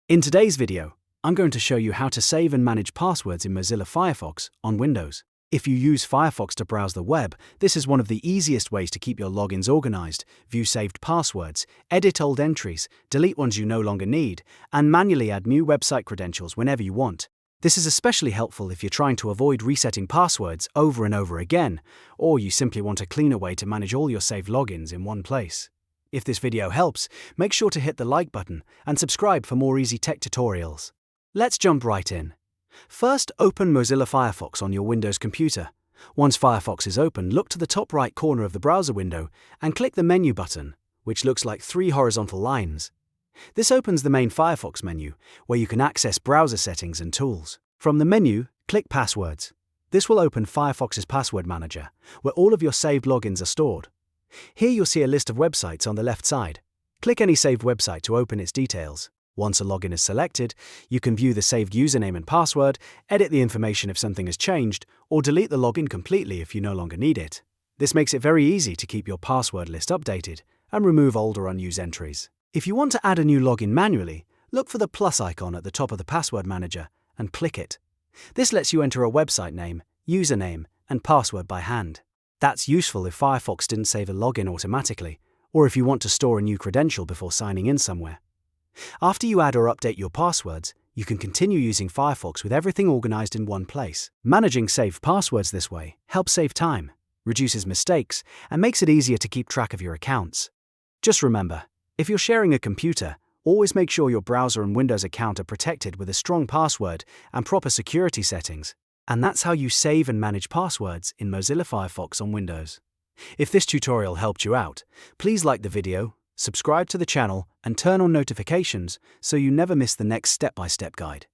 In today's video, I'm going to show you how to save and manage passwords in Mozilla Firefox on Windows. If you use Firefox to browse the web, this is one of the easiest ways to keep your logins organized, view saved passwords, edit old entries, delete ones you no longer need, and manually add new website credentials whenever you want. This is especially helpful if you're trying to avoid resetting passwords over and over again, or you simply want a cleaner way to manage all your saved logins in one place. If this video helps, make sure to hit the like button and subscribe for more easy tech tutorials. Let's jump right in. First, open Mozilla Firefox on your Windows computer. Once Firefox is open, look to the top right corner of the browser window and click the menu button, which looks like 3 horizontal lines. This opens the main Firefox menu, where you can access browser settings and tools. From the menu, click Passwords. This will open Firefox's Password Manager, where all of your saved logins are stored. Here you'll see a list of websites on the left side. Click any saved website to open its details. Once a login is selected, you can view the saved username and password, edit the information if something has changed, or delete the login completely if you no longer need it. This makes it very easy to keep your password list updated and remove old or unused entries. If you want to add a new login manually, look for the plus icon at the top of the Password Manager and click it. This lets you enter a website name, username, and password by hand. That's useful if Firefox didn't save a login automatically, or if you want to store a new credential before signing in somewhere. After you add or update your passwords, you can continue using Firefox with everything organized in one place. Managing saved passwords this way helps save time, reduces mistakes, and makes it easier to keep track of your accounts. Just remember, if you're sharing a computer, always make sure your browser and Windows account are protected with a strong password and proper security settings. And that's how you save and manage passwords in Mozilla Firefox on Windows. If this tutorial helped you out, please like the video, subscribe to the channel, and turn on notifications so you never miss the next step-by-step guide.